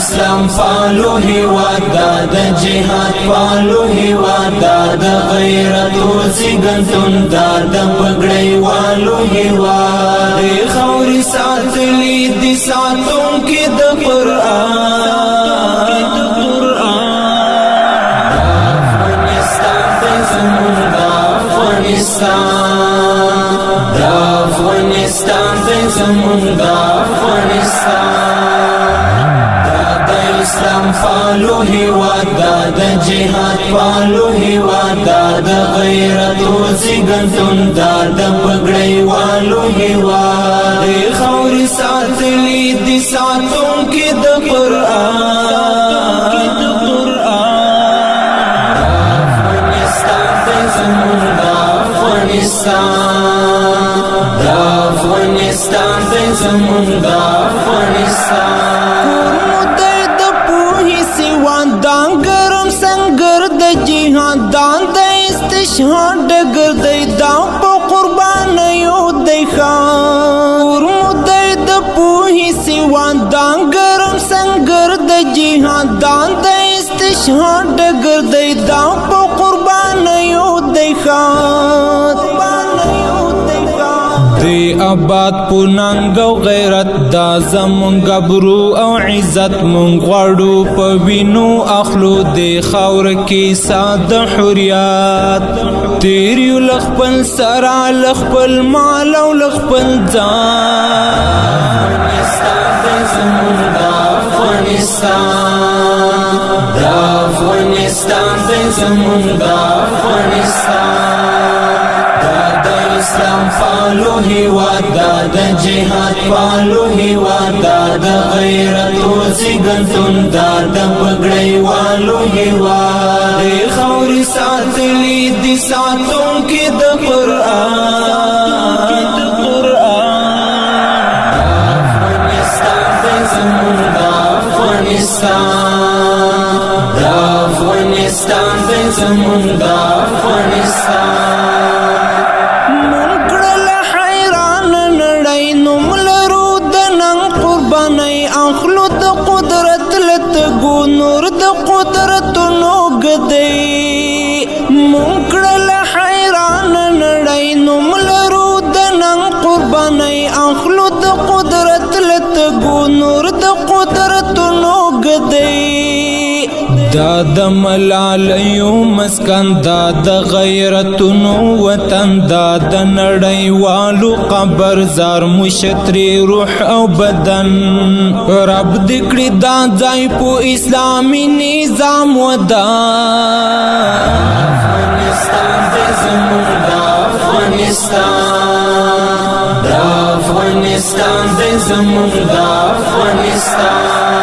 اسلام پالو هیواد دا د جهاد پالو هیواد دا د غیرت او زیږنتون دا د پګړۍ والو هیواد د خاورې ساتلې دي ساتونکي د قرآن افغانستان دی زمون دا افغانستان دا د اسلام پالو هیواد دا د جهاد پالو هیواد دا د غیرت او زیږنتون دا د پګړۍ والو هیواد د خاورې ساتلې دي ساتونکي د قرآن افغانستان دی زمون دا افغانستان دی زمون دا افغانستان کورمو د پوهې سیوان دان ګرم سنگر د جهاد دان د استشهاد ډګر دی دا په قربانیو دی کورمو د پوهې سیوان دان ګرم سنگر د جهاد دان د استشهاد ډګر دی دا په قربانیو دی دی آباد پوننګ او غیرت دا زمون غبرو او عزت مون غړو په وینو اخلو دی خاور کې ساده حریات تیریو لخپل سرا لخپل مال او لخپل ځان افغانستان دی زمون دا افغانستان دا افغانستان دی زمون دا افغانستان اسلام پالو هیواد دا د جهاد پالو هیواد دا د غیرت او زیږنتون دا د پګړۍ والو هیواد د خاورې ساتلې دي ساتونکي د قرآن افغانستان دی زمون دا افغانستان دا افغانستان دی زمون دا افغانستان نور د قدرت نوګ دی مونکړل حیران نړۍ نوم لرو د نن قربانۍ اخلو د قدرت لتګو نور د قدرت نوګ دی دا د ملالیو مسکن دا د غیرتونو وطن دا د نړۍ والو قبر زار مشتری روح او بدن رب دکړي دا ځای په اسلامي نظام ودان افغانستان دی زمون دا افغانستان دا افغانستان دی زمون دا افغانستان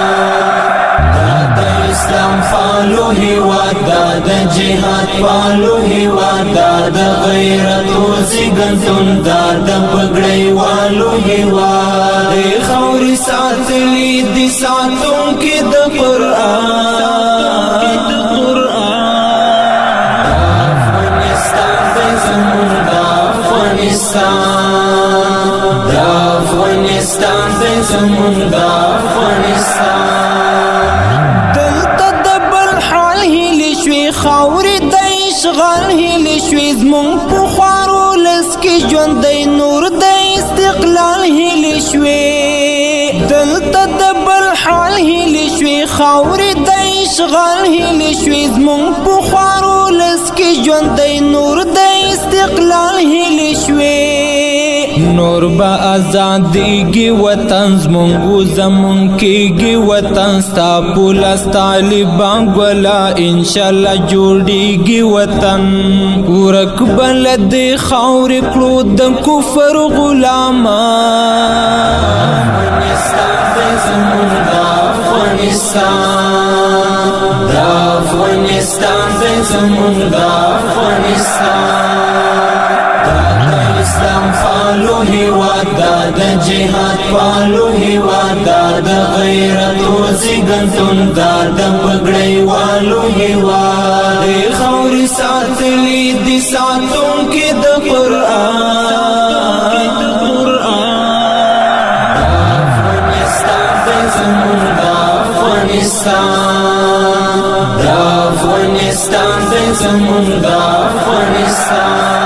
اسلام پالو هیواد دا د جهاد پالو هیواد دا د غیرت او زیږنتون دا د پګړۍ والو هیواد د خاورې ساتلې دي ساتونکي د قرآن افغانستان دی زمون دا افغانستان دا افغانستان دی زمون دا افغانستان خاورې د اشغال هیلې شوې زمونږ په خوارو لس کې ژوندی نور د استقلال هیلې شوې دلته د بل حال هیلې شوې خاورې د اشغال هیلې شوې زمونږ په خوارو لس کې ژوندی نور د استقلال هیلې شوې نور با آزادیږي وطن زمونږ زمون کېږي وطن ستا پولاس طالبان ګولا انشاءالله جوړېږي وطن ورک بل د خاورې کړو د کفر غلامان افغانستان دی زمون دا افغانستان دا افغانستان دی زمون دا افغانستان اسلام پالو هیواد دا د جهاد پالو هیواد دا د غیرت او زیږنتون دا د پګړۍ والو هیواد د خاورې ساتلې دي ساتونکي د قرآن افغانستان دی زمون دا افغانستان دا افغانستان دی زمون دا افغانستان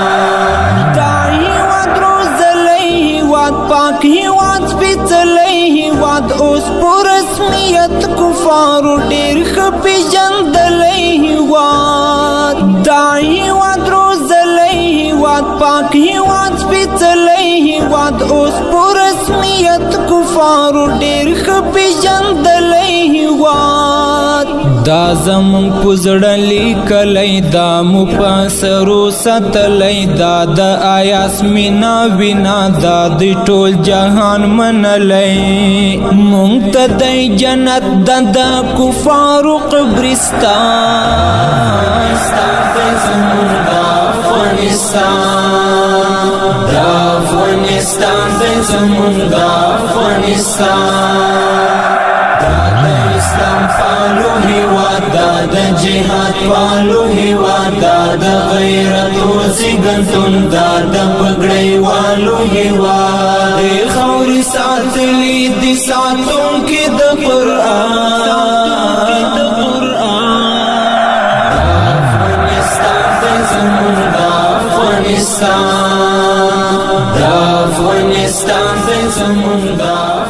دا هیواد روزلی هیواد پاک هیواد سپیڅلی هیواد اوس په رسمیت کفارو ډېر ښه پیژندلی هیواد دا هیواد روزلی هیواد پاک هیواد سپیڅلی هیواد اوس په رسمیت کفارو ډېر ښه پیژندلی هیواد دا زمون په زړه لیکلی دا مو په سرو ساتلی دا د آیاس مینا وینا دا د ټول جهان منلی مونږ ته د جنت د کفارو قبرستان دی زمون دا افغانستان دا افغانستان دی زمون دا افغانستان دا د اسلام پالو هیواد دا د جهاد پالو هیواد دا د غیرت او زیږنتون دا د پګړۍ والو هیواد د خاورې ساتلي دي ساتونکي د قرآن افغانستان دا افغانستان دی زمون دا